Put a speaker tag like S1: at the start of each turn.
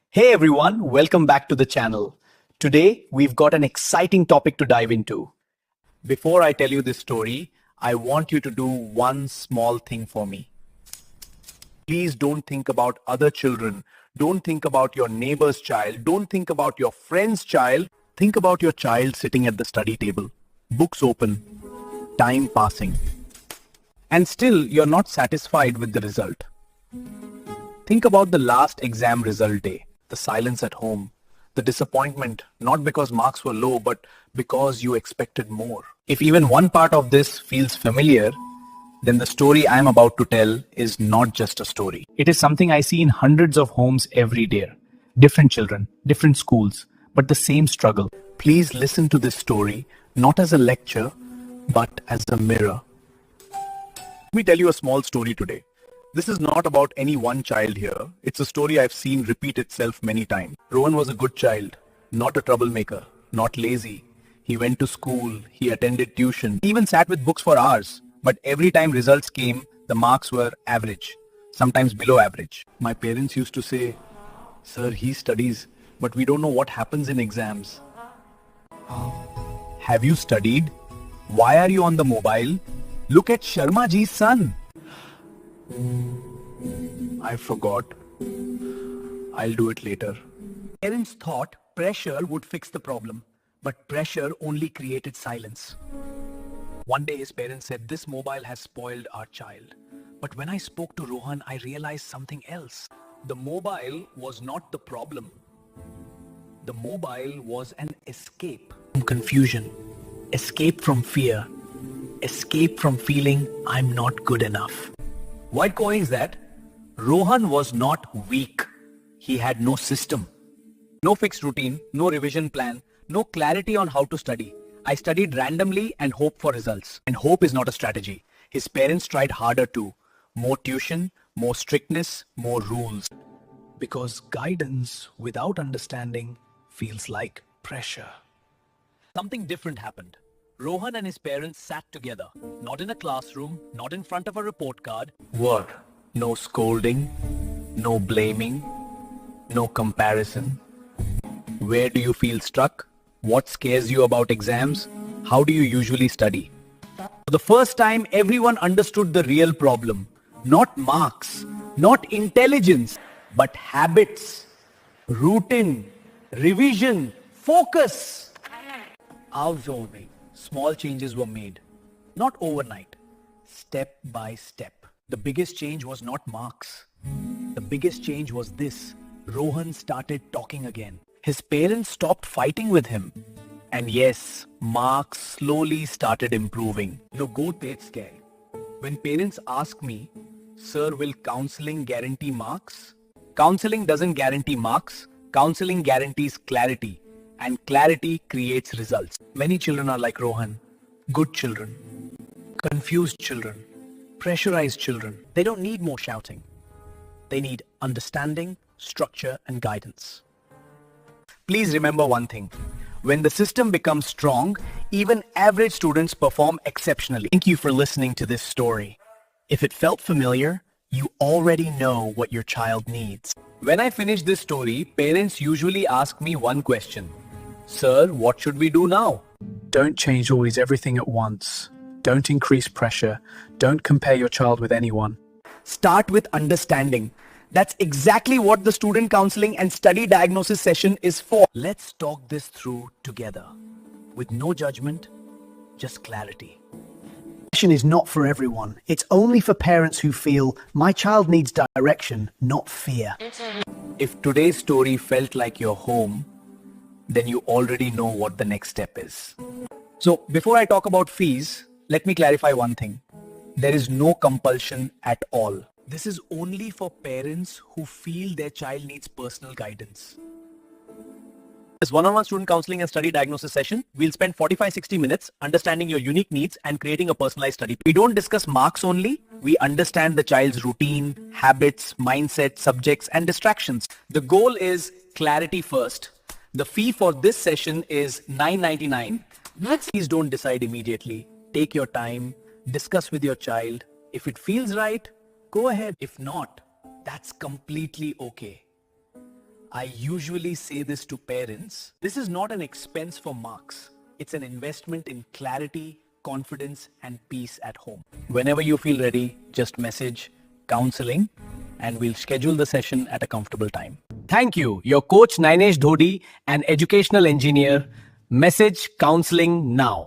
S1: Hey everyone, welcome back to the channel. Today we've got an exciting topic to dive into. Before I tell you this story, I want you to do one small thing for me. Please don't think about other children. Don't think about your neighbor's child. Don't think about your friend's child. Think about your child sitting at the study table, books open, time passing. And still you're not satisfied with the result. Think about the last exam result day, the silence at home, the disappointment, not because marks were low, but because you expected more. If even one part of this feels familiar, then the story I'm about to tell is not just a story. It is something I see in hundreds of homes every day. Different children, different schools, but the same struggle. Please listen to this story, not as a lecture, but as a mirror. Let me tell you a small story today. This is not about any one child here. It's a story I've seen repeat itself many times. Rohan was a good child, not a troublemaker, not lazy. He went to school, he attended tuition, he even sat with books for hours. But every time results came, the marks were average, sometimes below average. My parents used to say, "Sir, he studies, but we don't know what happens in exams." Have you studied? Why are you on the mobile? Look at Sharma ji's son. I forgot. I'll do it later. Parents thought pressure would fix the problem, but pressure only created silence. One day his parents said, "This mobile has spoiled our child." But when I spoke to Rohan, I realized something else. The mobile was not the problem. The mobile was an escape from confusion, escape from fear, escape from feeling I'm not good enough. What going is that? Rohan was not weak. He had no system, no fixed routine, no revision plan, no clarity on how to study. I studied randomly and hoped for results. And hope is not a strategy. His parents tried harder too. More tuition, more strictness, more rules. Because guidance without understanding feels like pressure. Something different happened. Rohan and his parents sat together, not in a classroom, not in front of a report card. What? No scolding, no blaming, no comparison. Where do you feel stuck? What scares you about exams? How do you usually study? For the first time, everyone understood the real problem. Not marks, not intelligence, but habits, routine, revision, focus. Observing. Small changes were made. Not overnight. Step by step. The biggest change was not marks. The biggest change was this. Rohan started talking again. His parents stopped fighting with him. And yes, marks slowly started improving. Go scare. When parents ask me, "Sir, will counseling guarantee marks?" Counseling doesn't guarantee marks. Counseling guarantees clarity. And clarity creates results. Many children are like Rohan. Good children. Confused children. Pressurized children. They don't need more shouting. They need understanding, structure, and guidance. Please remember one thing. When the system becomes strong, even average students perform exceptionally. Thank you for listening to this story. If it felt familiar, you already know what your child needs. When I finish this story, parents usually ask me one question. "Sir, what should we do now?" Don't change always everything at once. Don't increase pressure. Don't compare your child with anyone. Start with understanding. That's exactly what the student counseling and study diagnosis session is for. Let's talk this through together. With no judgment, just clarity. Session is not for everyone. It's only for parents who feel my child needs direction, not fear. If today's story felt like your home, then you already know what the next step is. So before I talk about fees, let me clarify one thing. There is no compulsion at all. This is only for parents who feel their child needs personal guidance. This one-on-one student counseling and study diagnosis session, we'll spend 45-60 minutes understanding your unique needs and creating a personalized study. We don't discuss marks only. We understand the child's routine, habits, mindset, subjects, and distractions. The goal is clarity first. The fee for this session is $9.99. Please don't decide immediately. Take your time, discuss with your child. If it feels right, go ahead. If not, that's completely okay. I usually say this to parents. This is not an expense for marks. It's an investment in clarity, confidence, and peace at home. Whenever you feel ready, just message counseling and we'll schedule the session at a comfortable time. Thank you, your coach Nainesh Dhodi, an educational engineer. Message counseling now.